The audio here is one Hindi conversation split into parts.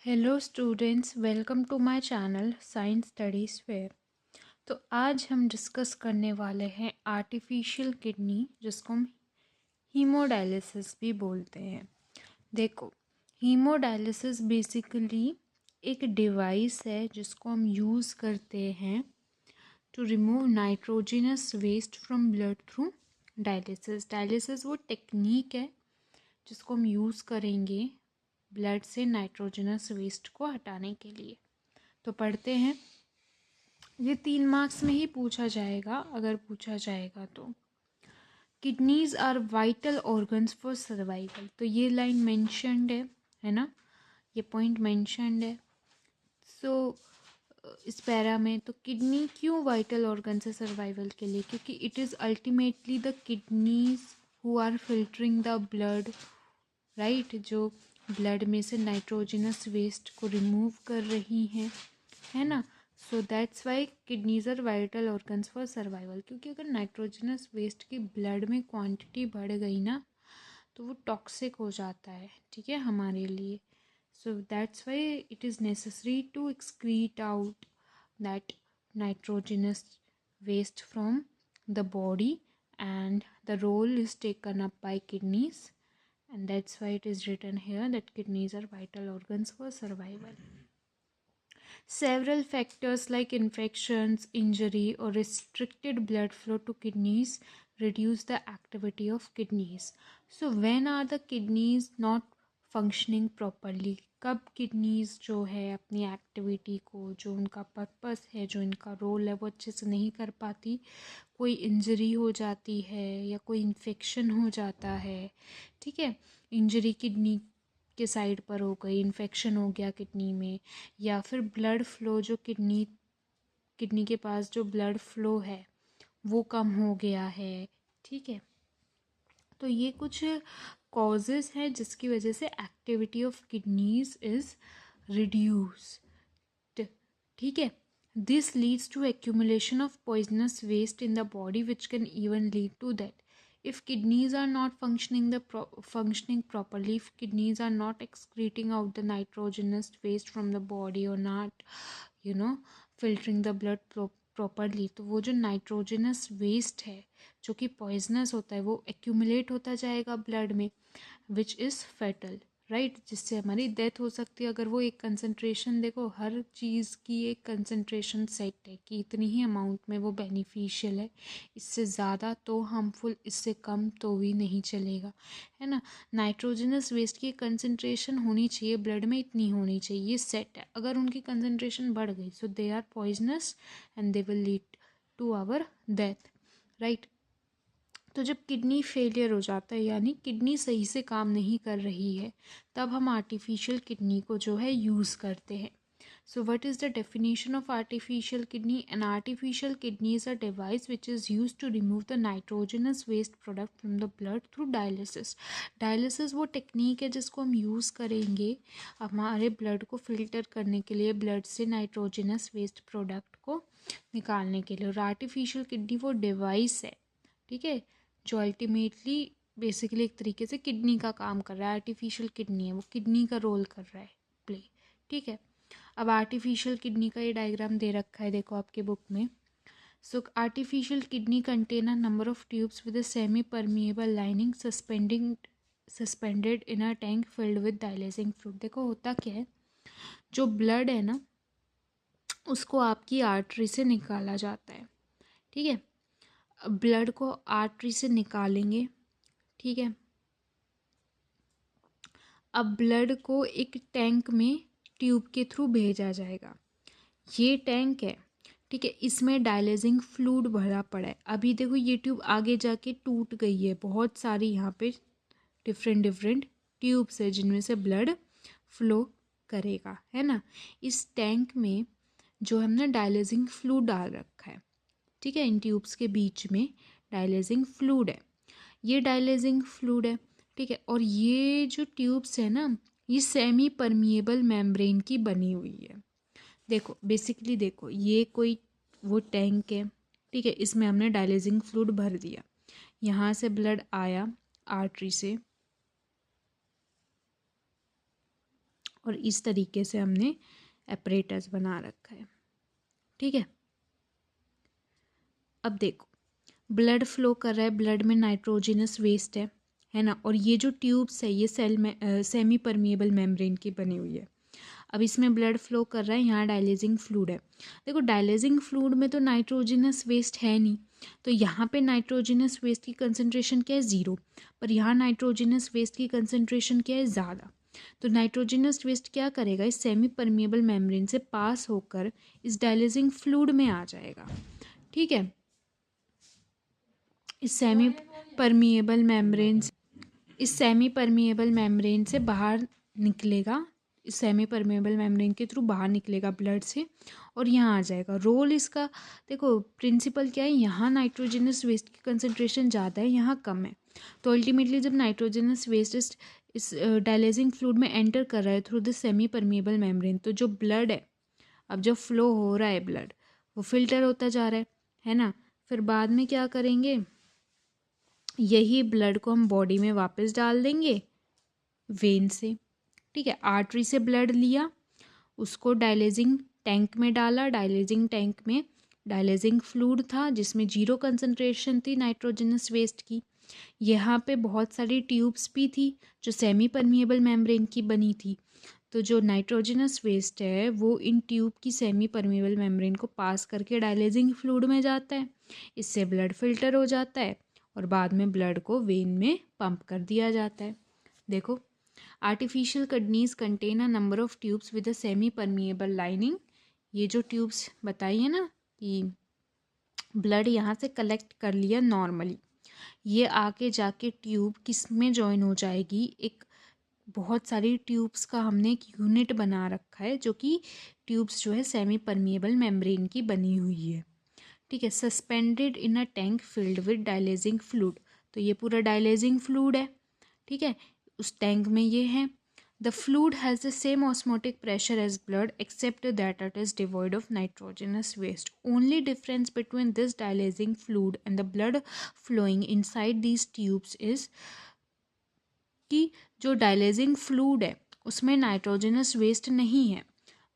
Hello students, welcome to my channel science studies fair. तो आज हम डिस्कस करने वाले हैं आर्टिफिशियल किडनी, जिसको हम हीमोडायलिसिस भी बोलते हैं। देखो, हीमोडायलिसिस बेसिकली एक डिवाइस है जिसको हम यूज़ करते हैं to remove nitrogenous waste from blood through dialysis. Dialysis वो टेक्निक है जिसको हम यूज़ करेंगे ब्लड से नाइट्रोजनस वेस्ट को हटाने के लिए। तो पढ़ते हैं। ये 3 मार्क्स में ही पूछा जाएगा अगर पूछा जाएगा तो। Kidneys are vital organs for survival. तो ये लाइन मेंशन्ड है ना, ये पॉइंट मेंशन्ड है। सो इस पैरा में तो किडनी क्यों वाइटल ऑर्गन्स है सर्वाइवल के लिए? क्योंकि it is ultimately the kidneys who are filtering the blood, right, जो ब्लड में से नाइट्रोजनस वेस्ट को रिमूव कर रही हैं, है ना। So that's why kidneys are vital organs for survival. क्योंकि अगर नाइट्रोजनस वेस्ट की ब्लड में क्वांटिटी बढ़ गई ना तो वो टॉक्सिक हो जाता है, ठीक है, हमारे लिए। So that's why it is necessary to excrete out that nitrogenous waste from the body, and the role is taken up by kidneys, and that's why it is written here that kidneys are vital organs for survival. Several factors like infections, injury, or restricted blood flow to kidneys reduce the activity of kidneys. So when are the kidneys not functioning properly? कब किडनीज जो है अपनी एक्टिविटी को, जो उनका पर्पस है, जो इनका रोल है, वो अच्छे से नहीं कर पाती? कोई इंजरी हो जाती है या कोई इन्फेक्शन हो जाता है, ठीक है। इंजरी किडनी के साइड पर हो गई, इन्फेक्शन हो गया किडनी में, या फिर ब्लड फ्लो, जो किडनी के पास जो ब्लड फ्लो है वो कम हो गया है, ठीक है। तो ये कुछ कॉजेज़ हैं जिसकी वजह से activity of kidneys is reduced, ठीक है। This leads to accumulation of poisonous waste in the body which can even lead to that if kidneys are not functioning properly, if kidneys are not excreting out the nitrogenous waste from the body, or not filtering the blood properly, तो वो जो नाइट्रोजनस वेस्ट है जो कि पॉइजनस होता है वो एक्यूमुलेट होता जाएगा ब्लड में, विच इज़ फेटल, राइट, जिससे हमारी डेथ हो सकती है। अगर वो एक कंसंट्रेशन, देखो हर चीज़ की एक कंसंट्रेशन सेट है कि इतनी ही अमाउंट में वो बेनिफिशियल है, इससे ज़्यादा तो हार्मफुल, इससे कम तो भी नहीं चलेगा, है ना। नाइट्रोजनस वेस्ट की कंसंट्रेशन होनी चाहिए ब्लड में, इतनी होनी चाहिए, ये सेट है। अगर उनकी कंसंट्रेशन बढ़ गई so they are poisonous and they will lead to our death, right. तो जब किडनी फेलियर हो जाता है, यानी किडनी सही से काम नहीं कर रही है, तब हम आर्टिफिशियल किडनी को जो है यूज़ करते हैं। So what is the definition of artificial kidney? An artificial kidney is a device which is use to remove the nitrogenous waste product from the blood through dialysis. Dialysis वो टेक्निक है जिसको हम यूज़ करेंगे हमारे ब्लड को फिल्टर करने के लिए, ब्लड से नाइट्रोजनस वेस्ट प्रोडक्ट को निकालने के लिए। और आर्टिफिशियल किडनी वो डिवाइस है, ठीक है, जो अल्टीमेटली बेसिकली एक तरीके से किडनी का काम कर रहा है। आर्टिफिशियल किडनी है, वो किडनी का रोल कर रहा है प्ले, ठीक है। अब आर्टिफिशियल किडनी का ये डायग्राम दे रखा है, देखो आपके बुक में। So artificial kidney contain a number of tubes with a semi permeable lining suspended in a tank filled with dialysing fluid. देखो होता क्या है, जो ब्लड है ना उसको आपकी आर्टरी से निकाला जाता है, ठीक है। ब्लड को आर्टरी से निकालेंगे, ठीक है। अब ब्लड को एक टैंक में ट्यूब के थ्रू भेजा जाएगा, ये टैंक है, ठीक है। इसमें डायलिसिंग फ्लूइड भरा पड़ा है। अभी देखो ये ट्यूब आगे जाके टूट गई है, बहुत सारी यहाँ पे डिफरेंट ट्यूब्स है जिनमें से ब्लड फ्लो करेगा, है ना। इस टैंक में जो हमने डायलिसिंग फ्लूइड डाल रखा है, ठीक है, इन ट्यूब्स के बीच में डायलिसिंग फ्लूइड है, ये डायलिसिंग फ्लूइड है, ठीक है। और ये जो ट्यूब्स है ना, ये सेमी परमिएबल मेम्ब्रेन की बनी हुई है। देखो बेसिकली देखो, ये कोई वो टैंक है, ठीक है, इसमें हमने डायलिसिंग फ्लूइड भर दिया, यहाँ से ब्लड आया आर्टरी से, और इस तरीके से हमने एपरेटस बना रखा है। ठीक है, अब देखो ब्लड फ्लो कर रहा है, ब्लड में नाइट्रोजनस वेस्ट है ना, और ये जो ट्यूब्स है ये सेल में सेमी परमिएबल मेम्ब्रेन की बनी हुई है। अब इसमें ब्लड फ्लो कर रहा है, यहाँ डायलिजिंग फ्लूइड है। देखो डायलिजिंग फ्लूइड में तो नाइट्रोजनस वेस्ट है नहीं, तो यहाँ पे नाइट्रोजनस वेस्ट की कंसनट्रेशन क्या है, ज़ीरो, पर यहाँ नाइट्रोजनस वेस्ट की कंसनट्रेशन क्या है, ज़्यादा। तो नाइट्रोजनस वेस्ट क्या करेगा, इस सेमी परमिएबल मेम्ब्रेन से पास होकर इस डायलिजिंग फ्लूइड में आ जाएगा। ठीक है, इस सेमी परमिएबल मेम्ब्रेन से बाहर निकलेगा, इस सेमी परमिएबल मेम्ब्रेन के थ्रू बाहर निकलेगा ब्लड से और यहाँ आ जाएगा। रोल इसका देखो, प्रिंसिपल क्या है, यहाँ नाइट्रोजनस वेस्ट की कंसनट्रेशन ज़्यादा है, यहाँ कम है, तो अल्टीमेटली जब नाइट्रोजनस वेस्ट इस डायलिजिंग फ्लूइड में एंटर कर रहा है through the semi permeable membrane, तो जो ब्लड है, अब जब फ्लो हो रहा है ब्लड, वो फिल्टर होता जा रहा है ना, फिर बाद में क्या करेंगे, यही ब्लड को हम बॉडी में वापस डाल देंगे वेन से। ठीक है, आर्टरी से ब्लड लिया, उसको डायलिजिंग टैंक में डाला, डायलिजिंग टैंक में डायलिजिंग फ्लूइड था जिसमें 0 कंसनट्रेशन थी नाइट्रोजनस वेस्ट की। यहाँ पे बहुत सारी ट्यूब्स भी थी जो सेमी परमिएबल मेम्ब्रेन की बनी थी, तो जो नाइट्रोजनस वेस्ट है वो इन ट्यूब की सेमी परमिएबल मेम्ब्रेन को पास करके डायलिजिंग फ्लूइड में जाता है, इससे ब्लड फिल्टर हो जाता है और बाद में ब्लड को वेन में पंप कर दिया जाता है। देखो, artificial kidneys contain a number of tubes with a semi permeable lining. ये जो ट्यूब्स बताई है ना कि ब्लड यहाँ से कलेक्ट कर लिया नॉर्मली, ये आके जाके ट्यूब किस में जॉइन हो जाएगी, एक बहुत सारी ट्यूब्स का हमने एक यूनिट बना रखा है जो कि ट्यूब्स जो है सेमी परमिएबल मेम्ब्रेन की बनी हुई है। ठीक है, suspended in a tank filled with dialysing fluid, तो ये पूरा डायलिजिंग फ्लूइड है। ठीक है, उस टैंक में ये है। The fluid has the same osmotic pressure as blood except that it is devoid of nitrogenous waste. Only difference between this dialysing fluid and the blood flowing inside these tubes is कि जो डायलिजिंग फ्लूइड है उसमें नाइट्रोजनस वेस्ट नहीं है,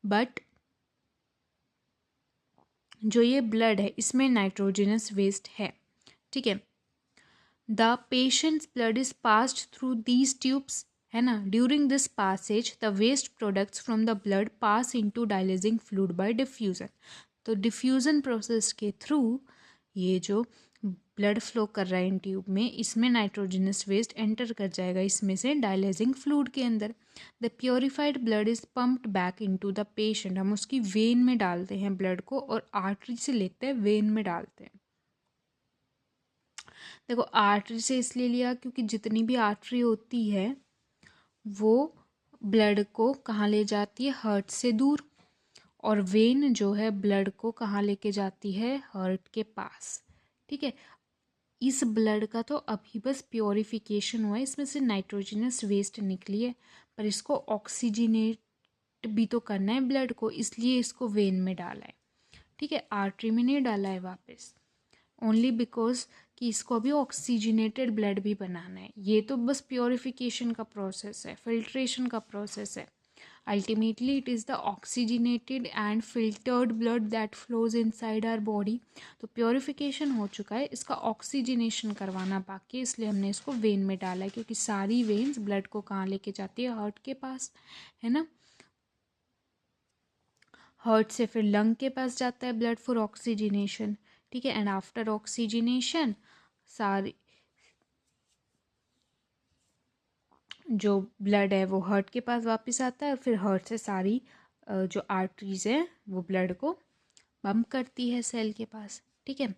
बट जो ये ब्लड है इसमें नाइट्रोजनस वेस्ट है। ठीक है, the patient's blood is passed through these tubes, है ना, during this passage the waste products from the blood pass into dialysing fluid by diffusion. तो डिफ्यूज़न प्रोसेस के थ्रू ये जो ब्लड फ्लो कर रहा है इन ट्यूब में, इसमें नाइट्रोजनस वेस्ट एंटर कर जाएगा इसमें से डायलिजिंग फ्लूइड के अंदर। The purified blood is pumped back into the patient, हम उसकी वेन में डालते हैं ब्लड को और आर्टरी से लेते हैं वेन में डालते हैं। देखो आर्टरी से इसलिए लिया क्योंकि जितनी भी आर्टरी होती है वो ब्लड को कहाँ ले जाती है, हार्ट से दूर, और वेन जो है ब्लड को कहाँ लेके जाती है, हार्ट के पास। ठीक है, इस ब्लड का तो अभी बस प्योरिफिकेशन हुआ है, इसमें से नाइट्रोजनस वेस्ट निकली है, पर इसको ऑक्सीजनेट भी तो करना है ब्लड को, इसलिए इसको वेन में डाला है। ठीक है, आर्टरी में नहीं डाला है वापस, ओनली बिकॉज कि इसको अभी ऑक्सीजनेटेड ब्लड भी बनाना है। ये तो बस प्योरिफिकेशन का प्रोसेस है, फिल्ट्रेशन का प्रोसेस है। Ultimately it is the oxygenated and filtered blood that flows inside our body. तो प्योरिफिकेशन हो चुका है, इसका ऑक्सीजनेशन करवाना बाकी है, इसलिए हमने इसको वेन में डाला है, क्योंकि सारी वेन्स ब्लड को कहाँ लेके जाती है, हार्ट के पास, है ना। हार्ट से फिर लंग के पास जाता है ब्लड फॉर ऑक्सीजनेशन। ठीक है, एंड आफ्टर ऑक्सीजनेशन सारी जो ब्लड है वो हार्ट के पास वापस आता है और फिर हार्ट से सारी जो आर्टरीज हैं वो ब्लड को पंप करती है सेल के पास। ठीक है,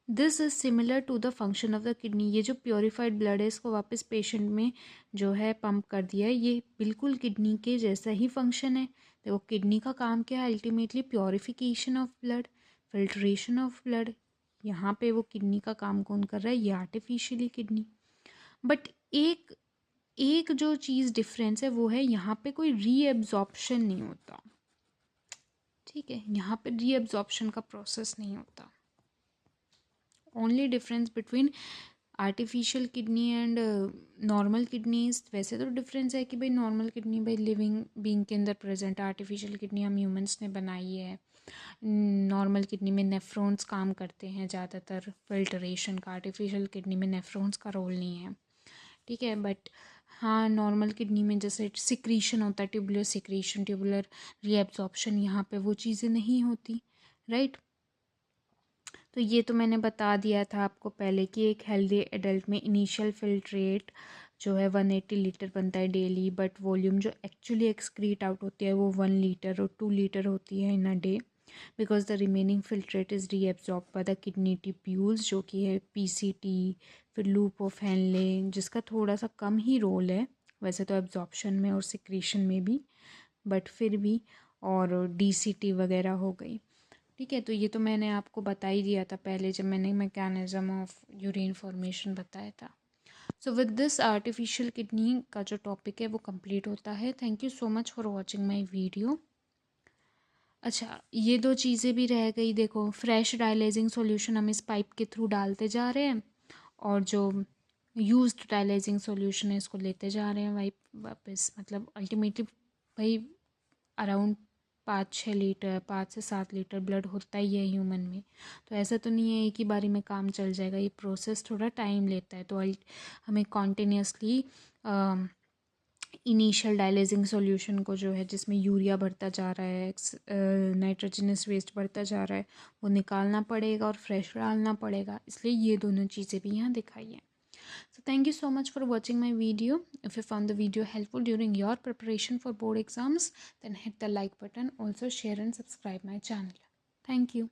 this is similar to the function of the kidney. ये जो प्योरीफाइड ब्लड है इसको वापस पेशेंट में जो है पंप कर दिया है, ये बिल्कुल किडनी के जैसा ही फंक्शन है। देखो किडनी का काम क्या है, ultimately purification of blood, filtration of blood. यहाँ पे वो किडनी का काम कौन कर रहा है, ये आर्टिफिशियली किडनी। बट एक एक जो चीज़ डिफरेंस है वो है यहाँ पे कोई रीएब्जॉर्प्शन नहीं होता। ठीक है, यहाँ पे रीएब्जॉर्प्शन का प्रोसेस नहीं होता। Only difference between artificial kidney and normal kidneys, वैसे तो डिफरेंस है कि भाई नॉर्मल किडनी भाई लिविंग बीइंग के अंदर प्रेजेंट है, आर्टिफिशियल किडनी हम ह्यूमंस ने बनाई है। नॉर्मल किडनी में नेफ्रॉन्स काम करते हैं ज़्यादातर फिल्टरेशन का, आर्टिफिशियल किडनी में नेफ्रॉन्स का रोल नहीं है, ठीक है। बट हाँ, नॉर्मल किडनी में जैसे सिक्रीशन होता है, ट्यूबुलर सिक्रीशन, ट्यूबुलर रीएब्जॉर्प्शन, यहाँ पे वो चीज़ें नहीं होती, राइट। तो ये तो मैंने बता दिया था आपको पहले कि एक हेल्दी एडल्ट में इनिशियल फिल्ट्रेट जो है 180 लीटर बनता है डेली, बट वॉल्यूम जो एक्चुअली एक्सक्रीट आउट होती है वो 1 लीटर और 2 लीटर होती है in a day, because the remaining filtrate is reabsorb by the kidney tubules, जो कि है पीसीटी, फिर लूप ऑफ हैनले, जिसका थोड़ा सा कम ही रोल है वैसे तो एब्जॉर्प्शन में और सिक्रीशन में भी, बट फिर भी, और डीसीटी वगैरह हो गई, ठीक है। तो ये तो मैंने आपको बता ही दिया था पहले जब मैंने मैकेनिज्म ऑफ यूरिन फॉर्मेशन बताया था। So with this artificial kidney का जो टॉपिक है वो कंप्लीट होता है। Thank you so much for watching my video. अच्छा, ये दो चीज़ें भी रह गई, देखो फ्रेश डायलाइजिंग सॉल्यूशन हम इस पाइप के थ्रू डालते जा रहे हैं, और जो यूज्ड डायलाइजिंग सॉल्यूशन है इसको लेते जा रहे हैं वापस, मतलब अल्टीमेटली भाई अराउंड 5-6 लीटर, 5 से 7 लीटर ब्लड होता ही है ह्यूमन में। तो ऐसा तो नहीं है एक ही बारी में काम चल जाएगा, ये प्रोसेस थोड़ा टाइम लेता है। तो हमें कॉन्टिन्यूसली इनिशियल डायलाइजिंग सॉल्यूशन को जो है जिसमें यूरिया बढ़ता जा रहा है, नाइट्रोजनस वेस्ट बढ़ता जा रहा है, वो निकालना पड़ेगा और फ्रेश डालना पड़ेगा, इसलिए ये दोनों चीज़ें भी यहाँ दिखाई हैं। So thank you so much for watching my video. If you found the video helpful during your preparation for board exams, then hit the like button. Also share and subscribe my channel. Thank you.